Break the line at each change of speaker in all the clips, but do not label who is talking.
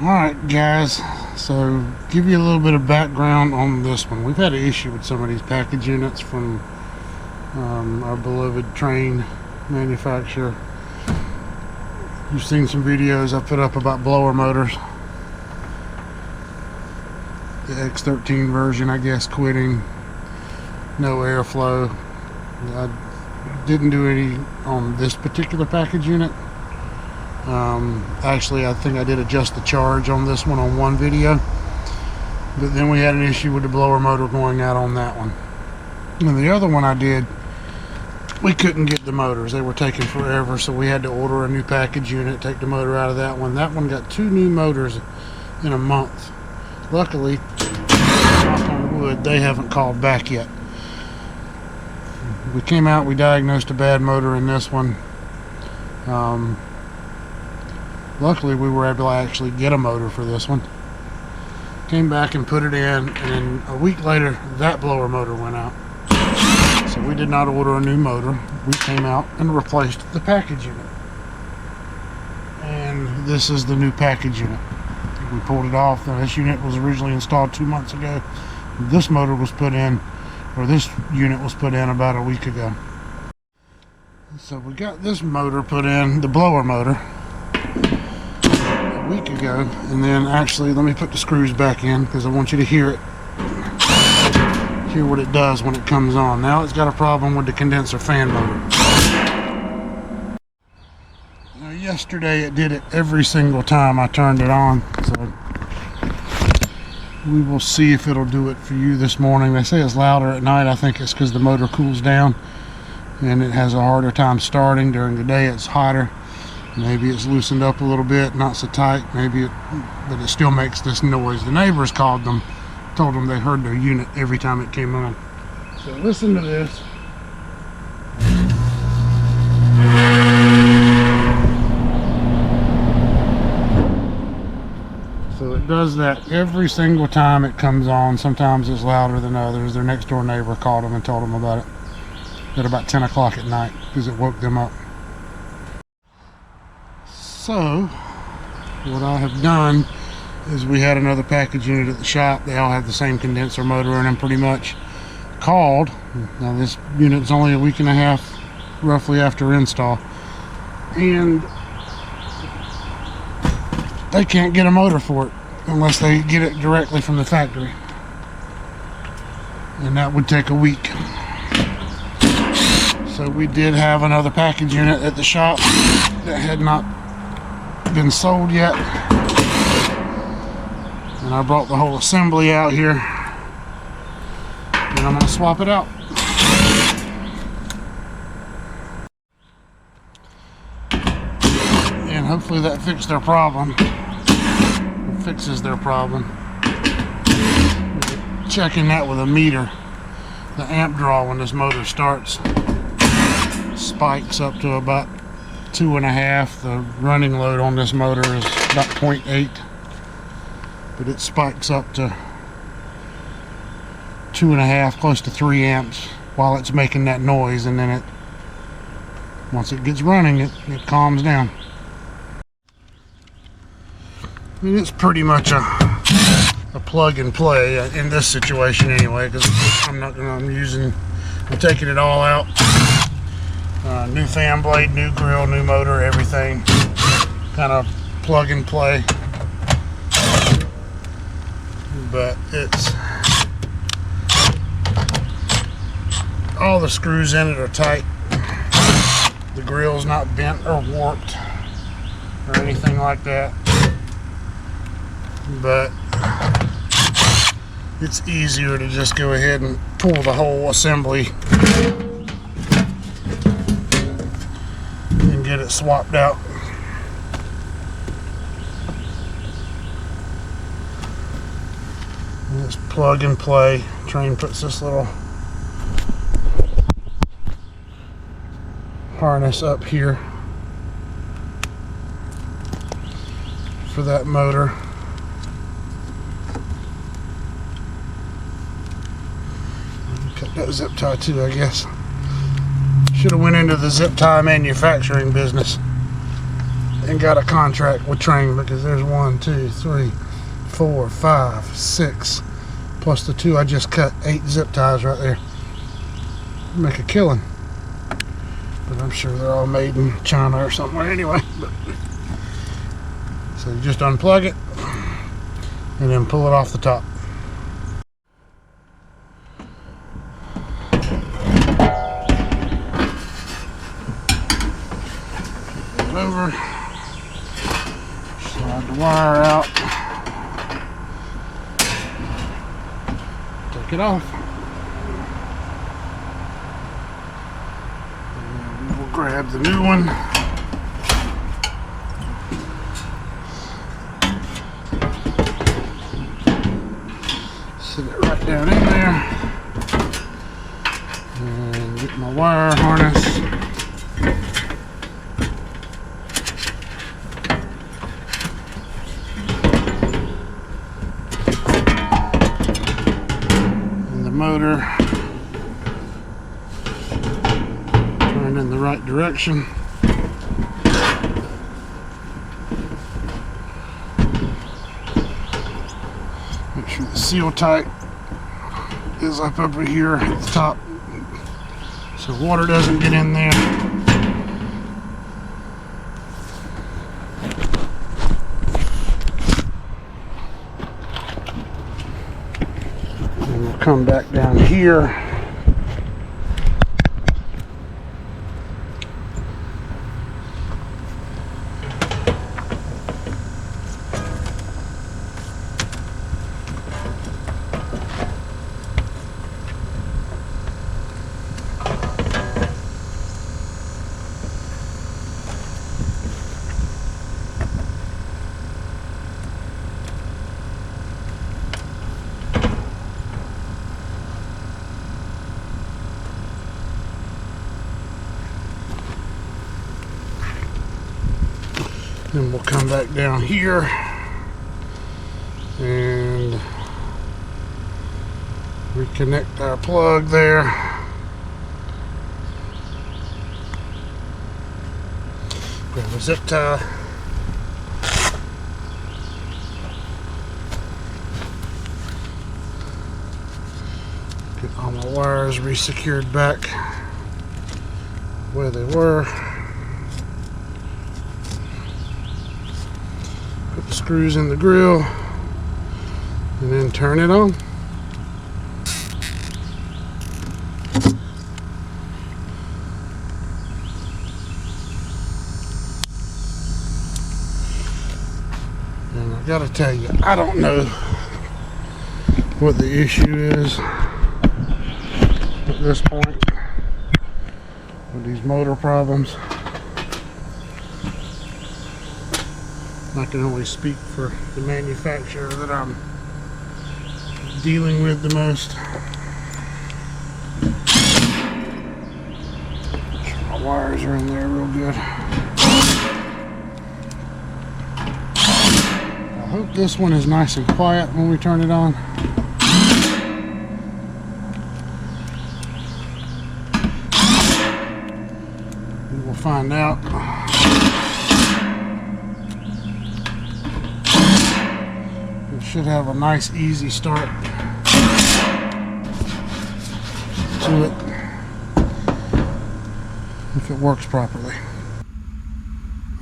Alright guys, so give you a little bit of background on this one. We've had an issue with some of these package units from our beloved Trane manufacturer. You've seen some videos I put up about blower motors. The X13 version, I guess, quitting, no airflow. I didn't do any on this particular package unit. Actually, I think I did adjust the charge on this one on one video, but then we had an issue with the blower motor going out on that one. And the other one I did, we couldn't get the motors. They were taking forever, so we had to order a new package unit, take the motor out of that one. That one got 2 new motors in a month. Luckily, knock on wood, they haven't called back yet. We came out, we diagnosed a bad motor in this one. Luckily, we were able to actually get a motor for this one. Came back and put it in, and then a week later, that blower motor went out. So we did not order a new motor. We came out and replaced the package unit. And this is the new package unit. We pulled it off. Now, this unit was originally installed 2 months ago. This motor was put in, or this unit was put in about a week ago. So we got this motor put in, the blower motor, a week ago. And then actually, let me put the screws back in because I want you to hear it. Hear what it does when it comes on. Now it's got a problem with the condenser fan motor. Now yesterday it did it every single time I turned it on, so we will see if it'll do it for you this morning. They say it's louder at night. I think it's because the motor cools down and it has a harder time starting. During the day it's hotter. Maybe it's loosened up a little bit, not so tight, but it still makes this noise. The neighbors called them, told them they heard their unit every time it came on. So listen to this. So it does that every single time it comes on. Sometimes it's louder than others. Their next door neighbor called them and told them about it at about 10 o'clock at night because it woke them up. So what I have done is we had another package unit at the shop. They all have the same condenser motor in them pretty much. Called. Now this unit's only a week and a half roughly after install, and they can't get a motor for it unless they get it directly from the factory, and that would take a week. So we did have another package unit at the shop that had not been sold yet, and I brought the whole assembly out here, and I'm going to swap it out. And hopefully that fixed their problem. It fixes their problem. Checking that with a meter. The amp draw when this motor starts spikes up to about 2.5. The running load on this motor is about 0.8, but it spikes up to 2.5, close to 3 amps while it's making that noise, and then once it gets running, it calms down. I mean, it's pretty much a plug and play in this situation anyway, because I'm taking it all out. New fan blade, new grill, new motor, everything. Kind of plug and play. But it's all the screws in it are tight. The grill's not bent or warped or anything like that. But it's easier to just go ahead and pull the whole assembly and get it swapped out. And it's plug and play. Trane puts this little harness up here for that motor. Cut that zip tie too, I guess. Should have went into the zip tie manufacturing business. and got a contract with Train, because there's 1, 2, 3, 4, 5, 6 plus the 2 I just cut, 8 zip ties right there. Make a killing. But I'm sure they're all made in China or somewhere anyway. So you just unplug it and then pull it off the top. Flip it over, slide the wire out, take it off. And we'll grab the new one. Sit it right down in there and get my wire harness. And the motor turned in the right direction. Make sure the seal tight is up over here at the top so water doesn't get in there. And we'll come back down here. Then we'll come back down here and reconnect our plug there. Grab a zip tie. Get all my wires re-secured back where they were. Put the screws in the grill and then turn it on. And I gotta tell you, I don't know what the issue is at this point with these motor problems. I can only speak for the manufacturer that I'm dealing with the most. Make sure my wires are in there real good. I hope this one is nice and quiet when we turn it on. We will find out. Should have a nice easy start to it if it works properly.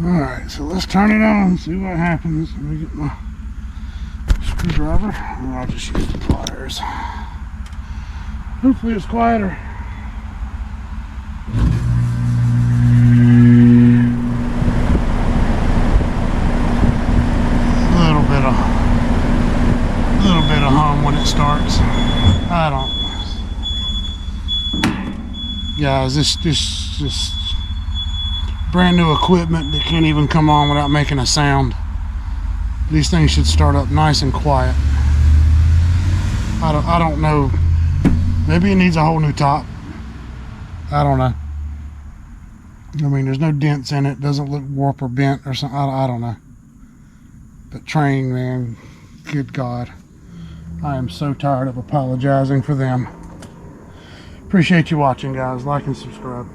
Alright, so let's turn it on and see what happens. Let me get my screwdriver and I'll just use the pliers. Hopefully it's quieter. When it starts, I don't. Guys, this brand new equipment that can't even come on without making a sound. These things should start up nice and quiet. I don't know. Maybe it needs a whole new top. I don't know. I mean, there's no dents in it. Doesn't look warped or bent or something. I don't know. But Train, man, good God. I am so tired of apologizing for them. Appreciate you watching, guys. Like and subscribe.